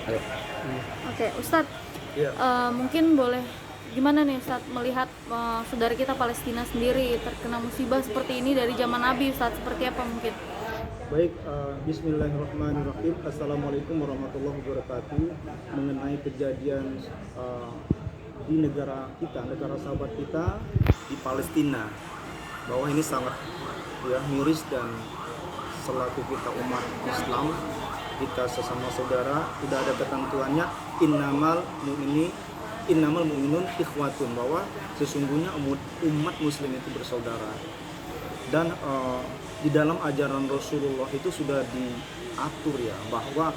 Ayo. Oke, Ustadz, Iya. mungkin boleh gimana nih Ustadz melihat saudara kita Palestina sendiri terkena musibah seperti ini dari zaman Nabi, Ustadz, seperti apa mungkin? Baik, bismillahirrahmanirrahim. Assalamualaikum warahmatullahi wabarakatuh. Mengenai kejadian di negara kita, negara sahabat kita di Palestina, bahwa ini sangat miris, dan selaku kita umat Islam, kita sesama saudara, tidak ada ketentuannya innamal mu'minun ikhwatun, bahwa sesungguhnya umat muslim itu bersaudara. Dan di dalam ajaran Rasulullah itu sudah diatur ya, bahwa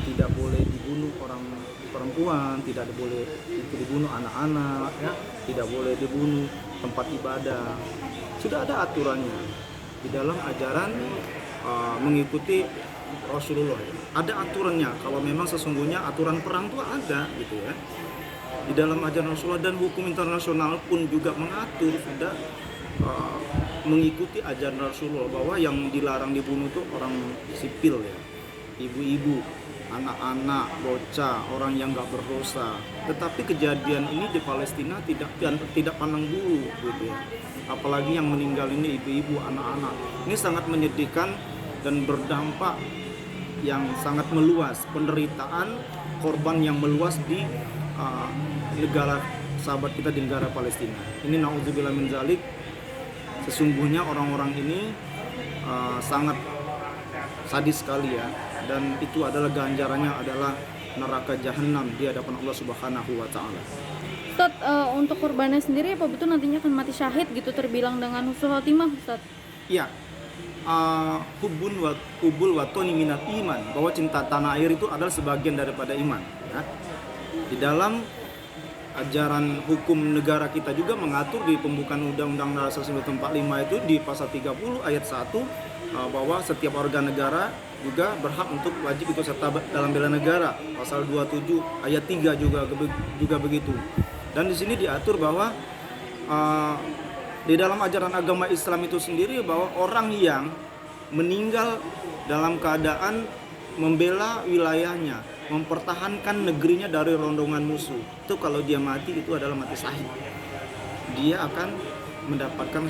tidak boleh dibunuh orang perempuan, tidak boleh dibunuh anak-anak, ya, tidak boleh dibunuh tempat ibadah. Sudah ada aturannya di dalam ajaran mengikuti Rasulullah. Ada aturannya. Kalau memang sesungguhnya aturan perang itu ada, gitu ya. Di dalam ajaran Rasulullah, dan hukum internasional pun juga mengatur, sudah mengikuti ajaran Rasulullah, bahwa yang dilarang dibunuh itu orang sipil ya, ibu-ibu, anak-anak, bocah, orang yang nggak berdosa. Tetapi kejadian ini di Palestina tidak pandang bulu, gitu ya. Apalagi yang meninggal ini ibu-ibu, anak-anak. Ini sangat menyedihkan dan berdampak yang sangat meluas, penderitaan korban yang meluas di negara sahabat kita di negara Palestina. Ini naudzubillah min dzalik. Sesungguhnya orang-orang ini sangat sadis sekali ya, dan itu adalah ganjarannya adalah neraka jahanam di hadapan Allah Subhanahu wa taala. Ustadz, untuk korbannya sendiri apa betul nantinya akan mati syahid gitu, terbilang dengan husnul khotimah, Ustadz? Iya. Hubul watoni minat iman, bahwa cinta tanah air itu adalah sebagian daripada iman ya. Di dalam ajaran hukum negara kita juga mengatur di pembukaan Undang-Undang Dasar 1945 itu di pasal 30 ayat 1 bahwa setiap warga negara juga berhak untuk wajib ikut serta dalam bela negara. Pasal 27 ayat 3 juga begitu. Dan di sini diatur bahwa di dalam ajaran agama Islam itu sendiri, bahwa orang yang meninggal dalam keadaan membela wilayahnya, mempertahankan negerinya dari rondongan musuh, itu kalau dia mati itu adalah mati syahid. Dia akan mendapatkan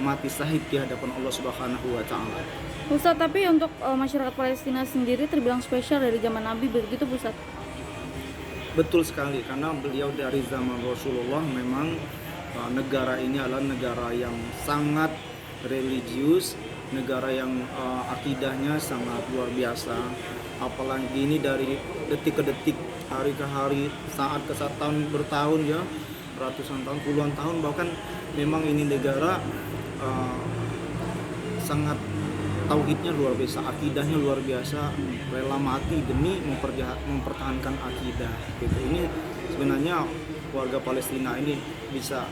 mati syahid di hadapan Allah Subhanahu wa taala. Ustadz, tapi untuk masyarakat Palestina sendiri terbilang spesial dari zaman Nabi, begitu Ustadz? Betul sekali, karena beliau dari zaman Rasulullah memang negara ini adalah negara yang sangat religius, negara yang akidahnya sangat luar biasa. Apalagi ini dari detik ke detik, hari ke hari, saat ke saat, tahun bertahun ya, ratusan tahun, puluhan tahun, bahkan memang ini negara sangat tauhidnya luar biasa, akidahnya luar biasa, rela mati demi mempertahankan akidah gitu. Ini sebenarnya warga Palestina ini bisa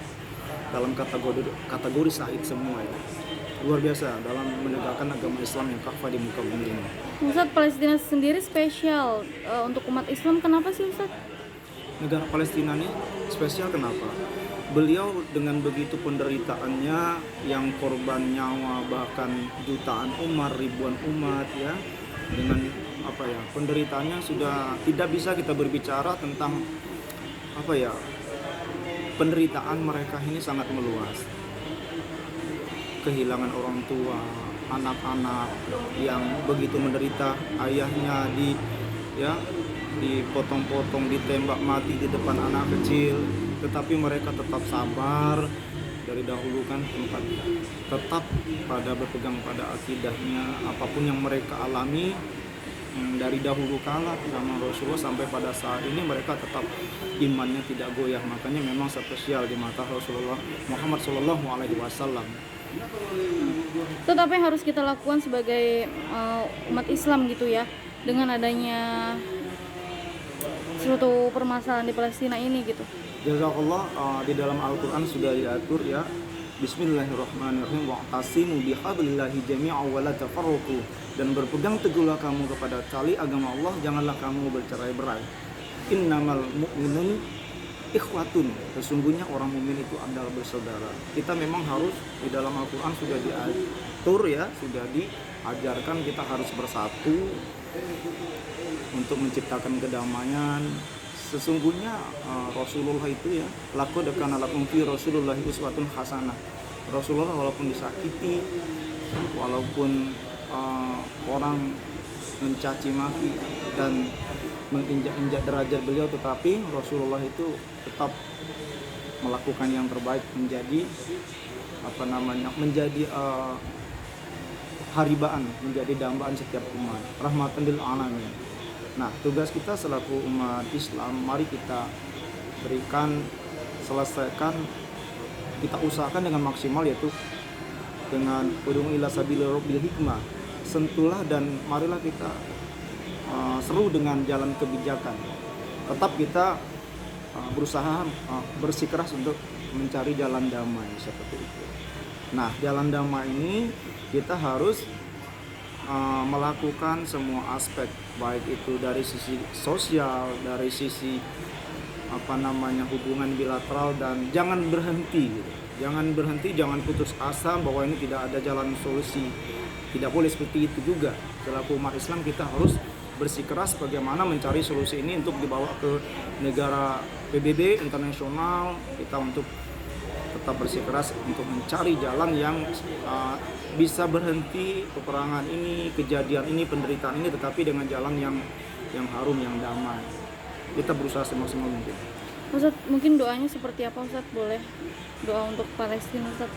dalam kategori syahid semua ya. Luar biasa dalam menegakkan agama Islam yang kafah di muka bumi ini. Ustadz, Palestina sendiri spesial untuk umat Islam, kenapa sih Ustadz? Negara Palestina ini spesial kenapa? Beliau dengan begitu penderitaannya, yang korban nyawa bahkan jutaan umat, ribuan umat ya, dengan penderitaannya sudah tidak bisa kita berbicara tentang penderitaan mereka ini sangat meluas. Kehilangan orang tua, anak-anak yang begitu menderita, ayahnya dipotong-potong, ditembak mati di depan anak kecil, tetapi mereka tetap sabar dari dahulu kan, tetap berpegang pada akidahnya. Apapun yang mereka alami dari dahulu kala zaman Rasulullah sampai pada saat ini, mereka tetap imannya tidak goyah. Makanya memang spesial di mata Rasulullah Muhammad SAW. Tetap yang harus kita lakukan sebagai umat Islam gitu ya, dengan adanya suatu permasalahan di Palestina ini gitu. Jazakallah, di dalam Al-Quran sudah diatur ya, Bismillahirrahmanirrahim, wa'tasimu bihablillahi jami'an wa la tafarraqu, dan berpegang teguhlah kamu kepada tali agama Allah, janganlah kamu bercerai-berai. Innamal mu'minun ikhwatun, sesungguhnya orang mukmin itu adalah bersaudara. Kita memang harus, di dalam Al-Quran sudah diatur ya, sudah diajarkan kita harus bersatu untuk menciptakan kedamaian. Sesungguhnya Rasulullah itu ya, laqad kana lakum fi Rasulillah uswatun hasanah. Rasulullah walaupun disakiti, walaupun orang mencaci maki dan menginjak-injak derajat beliau, tetapi Rasulullah itu tetap melakukan yang terbaik, menjadi menjadi haribaan, menjadi dambaan setiap umat, rahmatan lil alamin. Nah, tugas kita selaku umat Islam, mari kita selesaikan, kita usahakan dengan maksimal, yaitu dengan ud'u ila sabili rabbil hikmah. Sentuhlah dan marilah kita seru dengan jalan kebijakan. Tetap kita berusaha bersikeras untuk mencari jalan damai seperti itu. Nah, jalan damai ini kita harus melakukan semua aspek, baik itu dari sisi sosial, dari sisi hubungan bilateral, dan jangan berhenti gitu. Jangan putus asa bahwa ini tidak ada jalan solusi. Tidak boleh seperti itu juga. Selaku umat Islam kita harus bersikeras bagaimana mencari solusi ini untuk dibawa ke negara PBB internasional. Kita untuk tetap bersikeras untuk mencari jalan yang bisa berhenti peperangan ini, kejadian ini, penderitaan ini, tetapi dengan jalan yang harum, yang damai. Kita berusaha semaksimal mungkin. Ustaz, mungkin doanya seperti apa Ustaz? Boleh doa untuk Palestina Ustaz?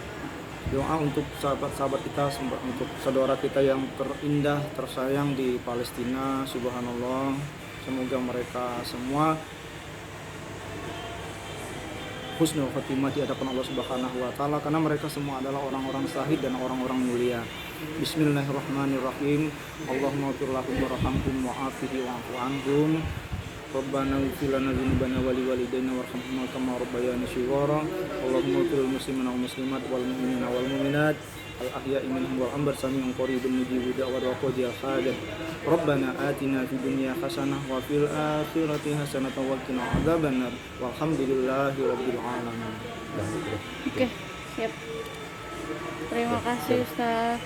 Doa untuk sahabat-sahabat kita, untuk saudara kita yang terindah, tersayang di Palestina. Subhanallah, semoga mereka semua husnul khotimah di hadapan Allah Subhanahu wa taala, karena mereka semua adalah orang-orang syahid dan orang-orang mulia. Bismillahirrahmanirrahim. Allahumma ighfir lahum warhamhum wa'afihi wa'fu anhum. Rabbana ighfir lana dzunubana wa liwalidayna warhamhum kama rabbayana shighara. Allahumma ighfir lil muslimina wal muslimat wal mu'minina wal mu'minat al ahya'i minhum wal amwat sami'un qaribun mujibud da'wat wa qadiyal hajat. Rabbana atina fid dunya hasanah wa fil akhirati hasanah wa qina adzabannar. Walhamdulillahi rabbil alamin. Oke, siap. Terima kasih Ustaz.